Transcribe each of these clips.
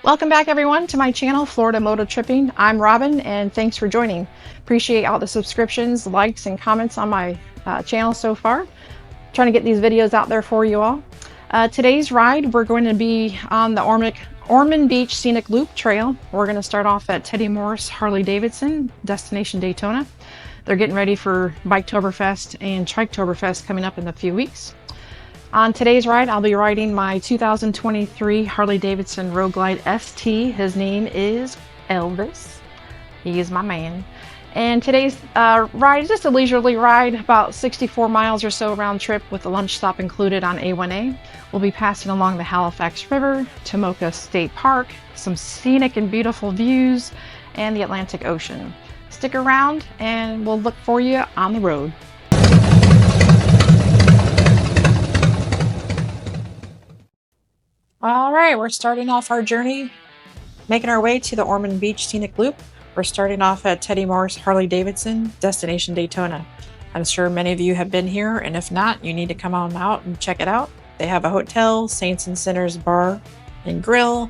Welcome back everyone to my channel, Florida Moto-Tripping. I'm Robin and thanks for joining. Appreciate all the subscriptions, likes, and comments on my channel so far. Trying to get these videos out there for you all. Today's ride, we're going to be on the Ormond Beach Scenic Loop trail. We're going to start off at Teddy Morse Harley Davidson, destination Daytona. They're getting ready for Biketoberfest and Triketoberfest coming up in a few weeks. On today's ride, I'll be riding my 2023 Harley Davidson Road Glide ST. His name is Elvis. He is my man. And today's ride is just a leisurely ride, about 64 miles or so round trip with a lunch stop included on A1A. We'll be passing along the Halifax River, Tomoka State Park, some scenic and beautiful views, and the Atlantic Ocean. Stick around and we'll look for you on the road. All right, we're starting off our journey, making our way to the Ormond Beach Scenic Loop. We're starting off at Teddy Morse Harley Davidson, destination Daytona. I'm sure many of you have been here, and if not, you need to come on out and check it out. They have a hotel, Saints and Sinners bar and grill,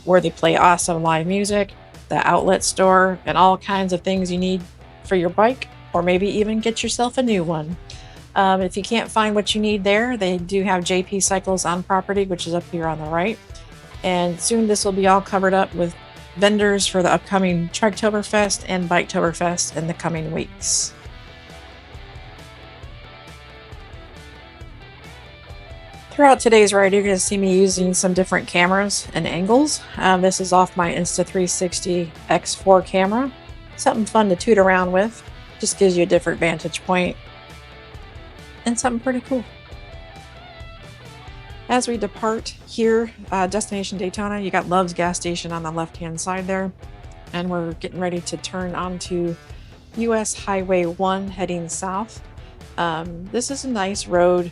where they play awesome live music, the outlet store, and all kinds of things you need for your bike, or maybe even get yourself a new one. If you can't find what you need there, they do have JP Cycles on property, which is up here on the right. And soon this will be all covered up with vendors for the upcoming Triketoberfest and Biketoberfest in the coming weeks. Throughout today's ride, you're going to see me using some different cameras and angles. This is off my Insta360 X4 camera. Something fun to toot around with. Just gives you a different vantage point. And something pretty cool. As we depart here, destination Daytona, you got Love's gas station on the left-hand side there. And we're getting ready to turn onto US Highway 1 heading south. This is a nice road.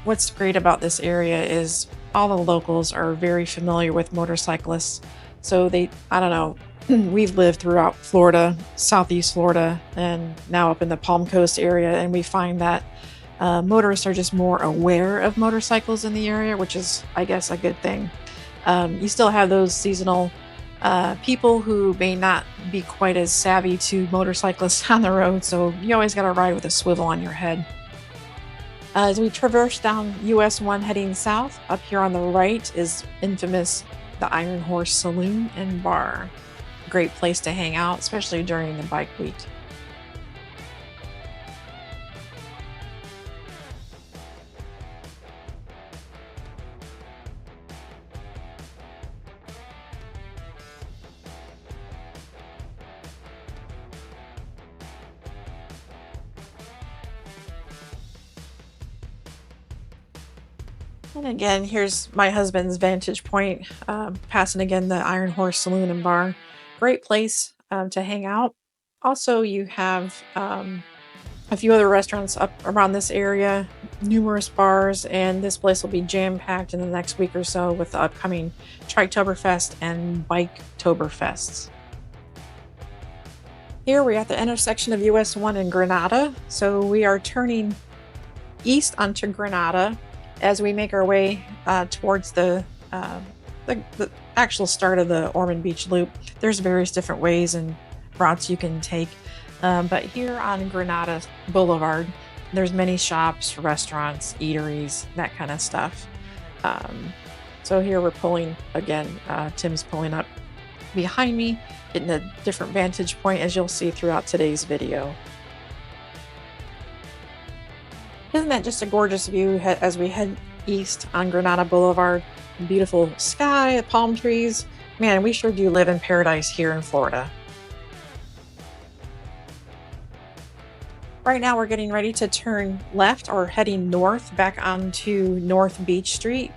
What's great about this area is all the locals are very familiar with motorcyclists. So I don't know, we've lived throughout Florida, Southeast Florida, and now up in the Palm Coast area, and we find that motorists are just more aware of motorcycles in the area, which is, I guess, a good thing. You still have those seasonal people who may not be quite as savvy to motorcyclists on the road, so you always got to ride with a swivel on your head. As we traverse down US 1 heading south, up here on the right is infamous the Iron Horse Saloon and Bar. Great place to hang out, especially during the bike week. And again, here's my husband's vantage point, passing again the Iron Horse Saloon and Bar. Great place to hang out. Also, you have a few other restaurants up around this area, numerous bars, and this place will be jam-packed in the next week or so with the upcoming Triketoberfest and Biketoberfests. Here we're at the intersection of US 1 and Granada, so we are turning east onto Granada as we make our way towards the actual start of the Ormond Beach Loop. There's various different ways and routes you can take, but here on Granada Boulevard, there's many shops, restaurants, eateries, that kind of stuff. So here we're pulling, again, Tim's pulling up behind me, getting a different vantage point, as you'll see throughout today's video. Isn't that just a gorgeous view as we head east on Granada Boulevard? Beautiful sky, palm trees. Man, we sure do live in paradise here in Florida. Right now we're getting ready to turn left or heading north back onto North Beach Street.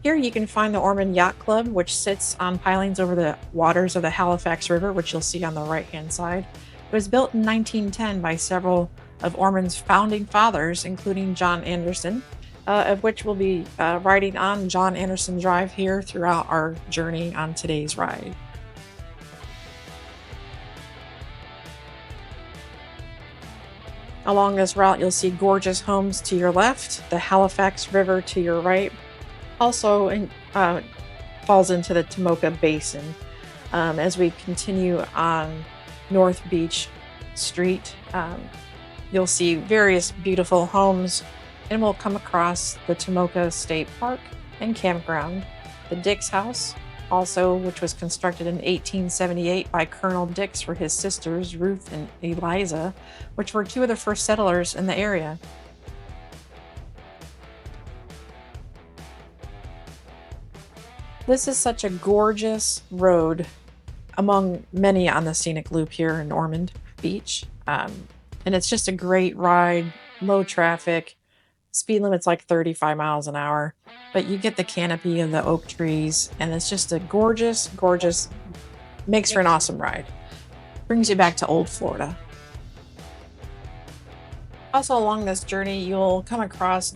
Here you can find the Ormond Yacht Club, which sits on pilings over the waters of the Halifax River, which you'll see on the right-hand side. It was built in 1910 by several of Ormond's founding fathers, including John Anderson, of which we'll be riding on John Anderson Drive here throughout our journey on today's ride. Along this route, you'll see gorgeous homes to your left, the Halifax River to your right. Also falls into the Tomoka Basin. As we continue on North Beach Street, you'll see various beautiful homes, and we'll come across the Tomoka State Park and Campground, the Dix House, also, which was constructed in 1878 by Colonel Dix for his sisters, Ruth and Eliza, which were two of the first settlers in the area. This is such a gorgeous road among many on the Scenic Loop here in Ormond Beach. And it's just a great ride, low traffic. Speed limit's like 35 miles an hour, but you get the canopy of the oak trees, and it's just a gorgeous, gorgeous, makes for an awesome ride. Brings you back to old Florida. Also along this journey, you'll come across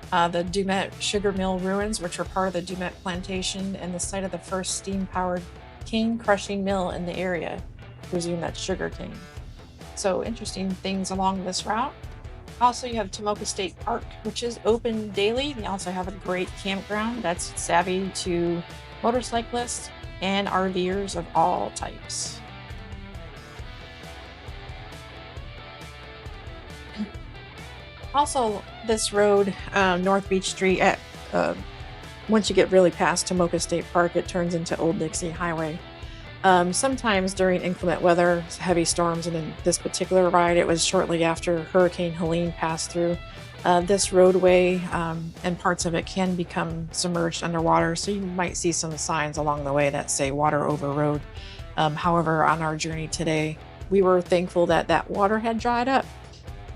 the Dumet Sugar Mill ruins, which were part of the Dumet plantation and the site of the first steam-powered cane crushing mill in the area. I presume that's sugar cane. So interesting things along this route. Also, you have Tomoka State Park, which is open daily. They also have a great campground that's savvy to motorcyclists and RVers of all types. Also, this road, North Beach Street, once you get really past Tomoka State Park, it turns into Old Dixie Highway. Sometimes during inclement weather, heavy storms, and in this particular ride, it was shortly after Hurricane Helene passed through. This roadway and parts of it can become submerged underwater, so you might see some signs along the way that say water over road. However, on our journey today, we were thankful that that water had dried up.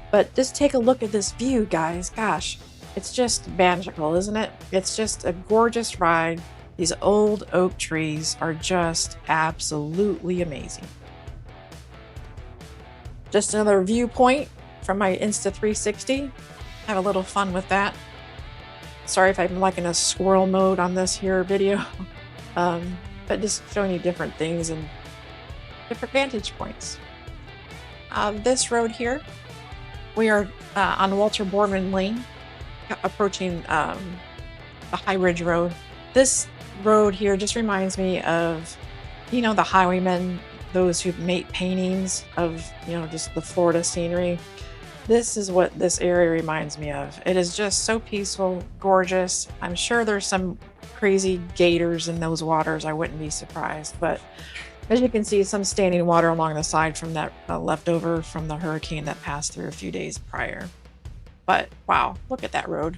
But just take a look at this view, guys. Gosh, it's just magical, isn't it? It's just a gorgeous ride. These old oak trees are just absolutely amazing. Just another viewpoint from my Insta360. Have a little fun with that. Sorry if I'm like in a squirrel mode on this here video. But just showing you different things and different vantage points. This road here, we are on Walter Boardman Lane, approaching the High Ridge Road. This road here just reminds me of, you know, the highwaymen, those who make paintings of, you know, just the Florida scenery. This is what this area reminds me of. It is just so peaceful, gorgeous. I'm sure there's some crazy gators in those waters. I wouldn't be surprised. But as you can see, some standing water along the side from that leftover from the hurricane that passed through a few days prior. But wow, look at that road.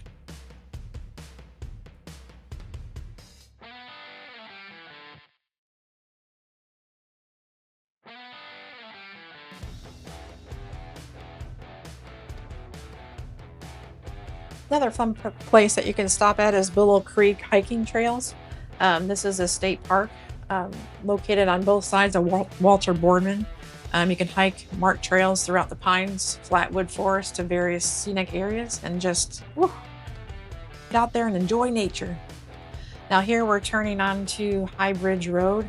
Another fun place that you can stop at is Willow Creek Hiking Trails. This is a state park located on both sides of Walter Boardman. You can hike marked trails throughout the pines, flatwood forest to various scenic areas, and just get out there and enjoy nature. Now here we're turning onto High Bridge Road.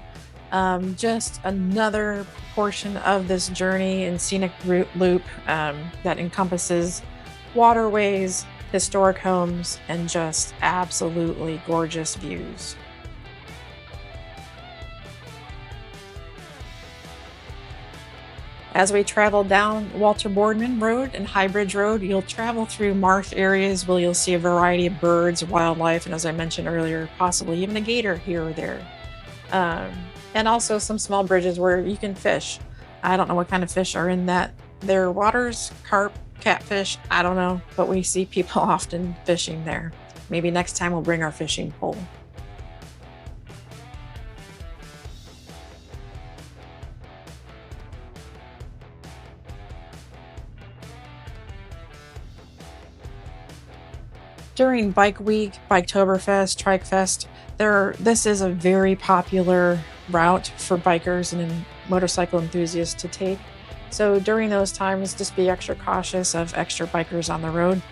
Just another portion of this journey and scenic loop that encompasses waterways, historic homes, and just absolutely gorgeous views. As we travel down Walter Boardman Road and High Bridge Road, you'll travel through marsh areas where you'll see a variety of birds, wildlife, and as I mentioned earlier, possibly even a gator here or there. And also some small bridges where you can fish. I don't know what kind of fish are in their waters, carp, catfish, I don't know, but we see people often fishing there. Maybe next time we'll bring our fishing pole. During Bike Week, Biketoberfest, Trike Fest, this is a very popular route for bikers and motorcycle enthusiasts to take. So during those times, just be extra cautious of extra bikers on the road.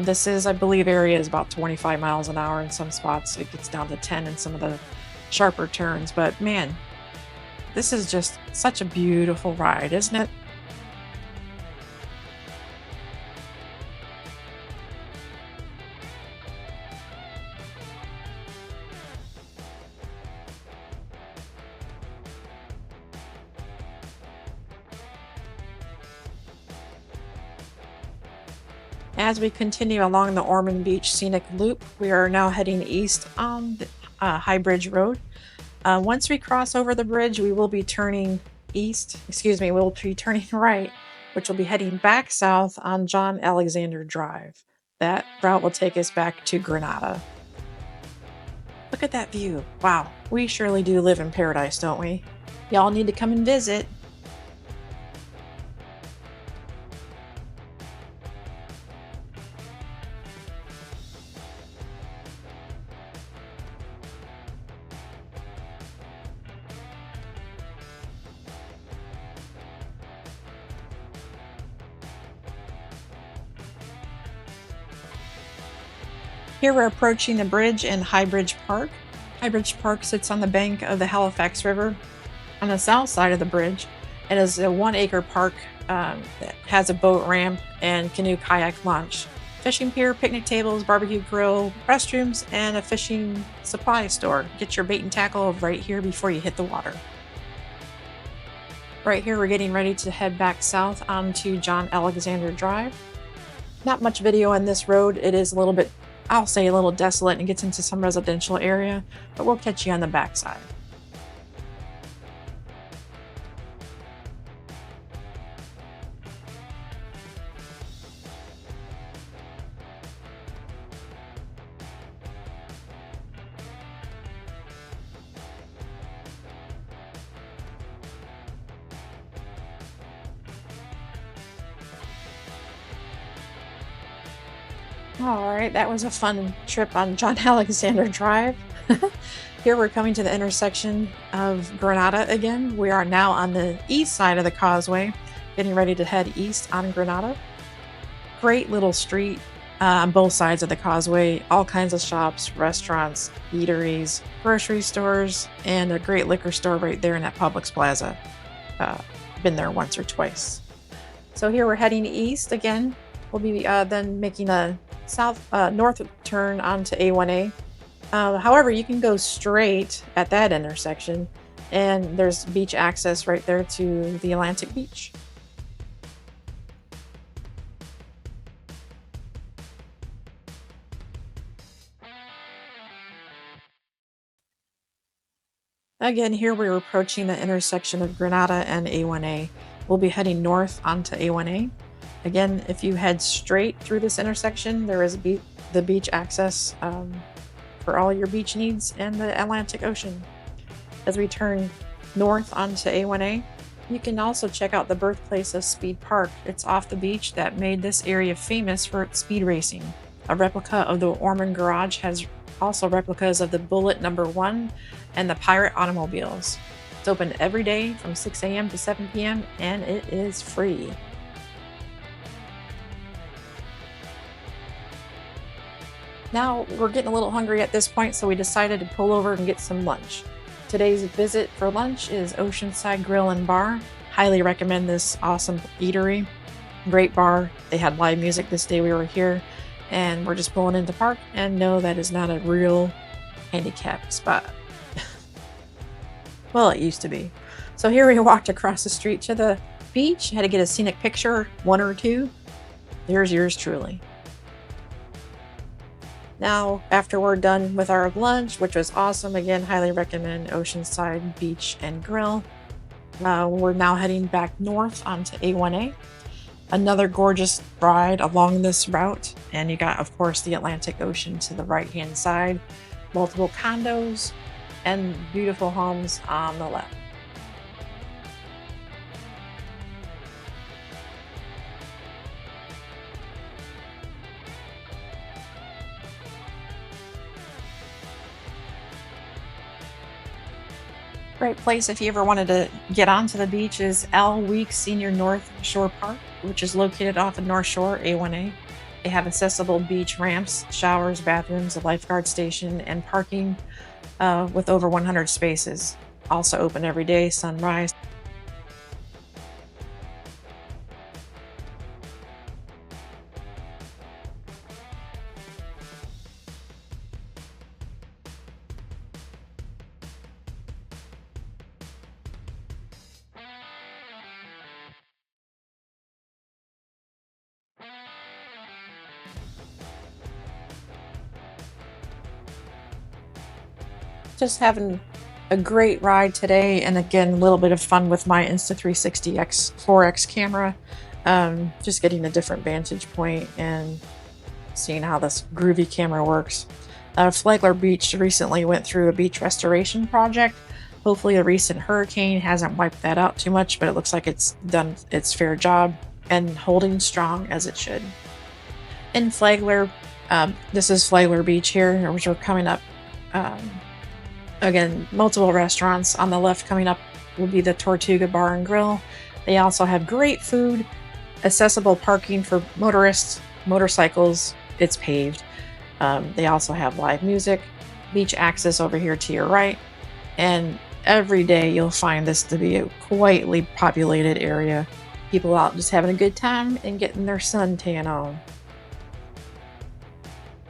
This is, I believe, area is about 25 miles an hour in some spots. It gets down to 10 in some of the sharper turns. But man, this is just such a beautiful ride, isn't it? As we continue along the Ormond Beach Scenic Loop, we are now heading east on the High Bridge Road. Once we cross over the bridge, we will be turning we'll be turning right, which will be heading back south on John Alexander Drive. That route will take us back to Granada. Look at that view. Wow, we surely do live in paradise, don't we? Y'all need to come and visit. Here we're approaching the bridge in High Bridge Park. High Bridge Park sits on the bank of the Halifax River. On the south side of the bridge, it is a 1-acre park that has a boat ramp and canoe kayak launch, fishing pier, picnic tables, barbecue grill, restrooms, and a fishing supply store. Get your bait and tackle right here before you hit the water. Right here, we're getting ready to head back south onto John Alexander Drive. Not much video on this road. It is a little bit, I'll say, a little desolate and gets into some residential area, but we'll catch you on the backside. All right, that was a fun trip on John Alexander Drive. Here we're coming to the intersection of Granada again. We are now on the east side of the causeway, getting ready to head east on Granada. Great little street on both sides of the causeway. All kinds of shops, restaurants, eateries, grocery stores, and a great liquor store right there in that Publix Plaza. Been there once or twice. So here we're heading east again. We'll be then making a north turn onto A1A. However, you can go straight at that intersection, and there's beach access right there to the Atlantic Beach. Again, here we're approaching the intersection of Granada and A1A. We'll be heading north onto A1A. Again, if you head straight through this intersection, there is the beach access for all your beach needs and the Atlantic Ocean. As we turn north onto A1A, you can also check out the birthplace of Speed Park. It's off the beach that made this area famous for its speed racing. A replica of the Ormond Garage has also replicas of the Bullet #1 and the Pirate automobiles. It's open every day from 6 a.m. to 7 p.m. and it is free. Now we're getting a little hungry at this point, so we decided to pull over and get some lunch. Today's visit for lunch is Oceanside Grill and Bar. Highly recommend this awesome eatery. Great bar. They had live music this day we were here, and we're just pulling into park, and no, that is not a real handicap spot. Well, it used to be. So here we walked across the street to the beach. Had to get a scenic picture, one or two. There's yours truly. Now, after we're done with our lunch, which was awesome, again, highly recommend Oceanside Beach and Grill. We're now heading back north onto A1A. Another gorgeous ride along this route. And you got, of course, the Atlantic Ocean to the right-hand side, multiple condos, and beautiful homes on the left. Great place if you ever wanted to get onto the beach is Al Weeks Senior North Shore Park, which is located off of North Shore, A1A. They have accessible beach ramps, showers, bathrooms, a lifeguard station, and parking with over 100 spaces. Also open every day, sunrise. Just having a great ride today, and again, a little bit of fun with my Insta360 4X camera. Just getting a different vantage point and seeing how this groovy camera works. Flagler Beach recently went through a beach restoration project. Hopefully, a recent hurricane hasn't wiped that out too much, but it looks like it's done its fair job and holding strong as it should. In Flagler, this is Flagler Beach here, which we're coming up. Again, multiple restaurants. On the left coming up will be the Tortuga Bar and Grill. They also have great food, accessible parking for motorists, motorcycles. It's paved. They also have live music, beach access over here to your right, and every day you'll find this to be a quietly populated area. People out just having a good time and getting their suntan on.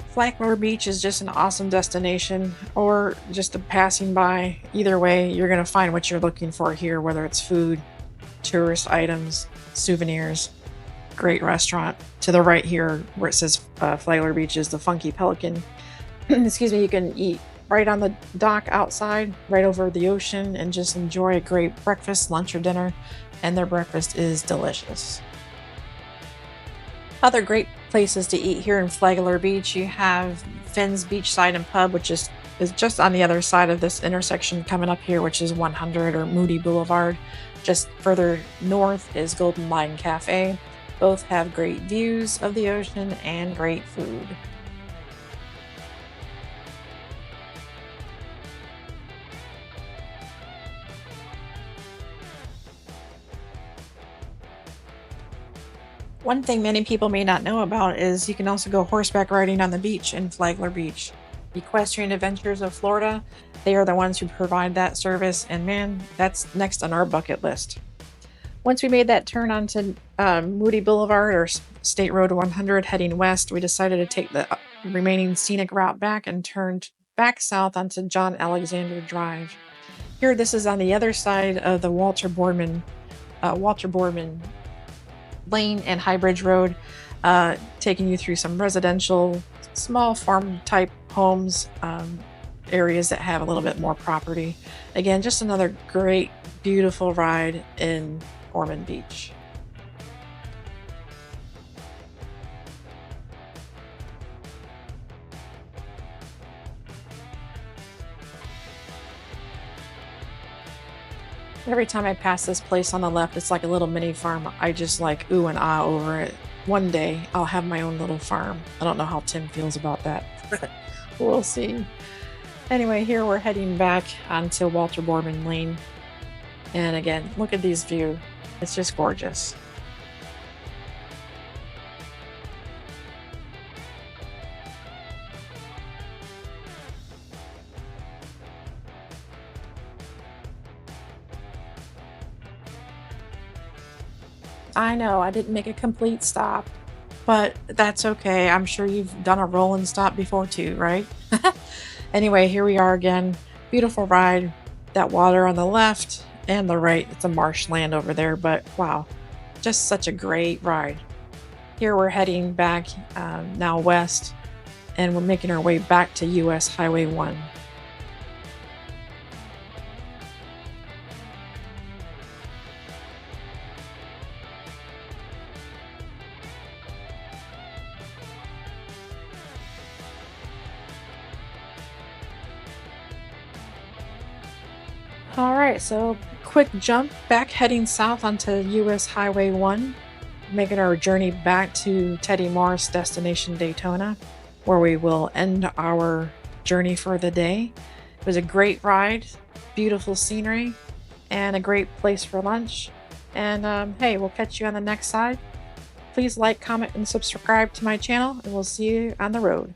Flagler Beach is just an awesome destination, or just a passing by. Either way, you're going to find what you're looking for here, whether it's food, tourist items, souvenirs. Great restaurant. To the right here, where it says Flagler Beach, is the Funky Pelican. Excuse me, you can eat right on the dock outside, right over the ocean, and just enjoy a great breakfast, lunch, or dinner. And their breakfast is delicious. Other great places to eat here in Flagler Beach, you have Finn's Beachside and Pub, which is just on the other side of this intersection coming up here, which is 100 or Moody Boulevard. Just further north is Golden Lion Cafe. Both have great views of the ocean and great food. One thing many people may not know about is you can also go horseback riding on the beach in Flagler Beach. Equestrian Adventures of Florida, they are the ones who provide that service, and man, that's next on our bucket list. Once we made that turn onto Moody Boulevard or State Road 100 heading west, we decided to take the remaining scenic route back and turned back south onto John Alexander Drive. Here, this is on the other side of the Walter Boardman Lane and High Bridge Road, taking you through some residential, small farm type homes, areas that have a little bit more property. Again, just another great, beautiful ride in Ormond Beach. Every time I pass this place on the left, it's like a little mini farm. I just like ooh and ah over it. One day I'll have my own little farm. I don't know how Tim feels about that. We'll see. Anyway, here we're heading back onto Walter Boardman Lane. And again, look at these views. It's just gorgeous. I know I didn't make a complete stop, but that's okay. I'm sure you've done a rolling stop before too, right? Anyway, here we are again. Beautiful ride. That water on the left and the right. It's a marshland over there, but wow, just such a great ride. Here we're heading back now west, and we're making our way back to US Highway 1. All right, so quick jump back heading south onto US Highway 1, making our journey back to Teddy Morris destination Daytona, where we will end our journey for the day. It was a great ride, beautiful scenery, and a great place for lunch. And hey, we'll catch you on the next side. Please like, comment, and subscribe to my channel, and we'll see you on the road.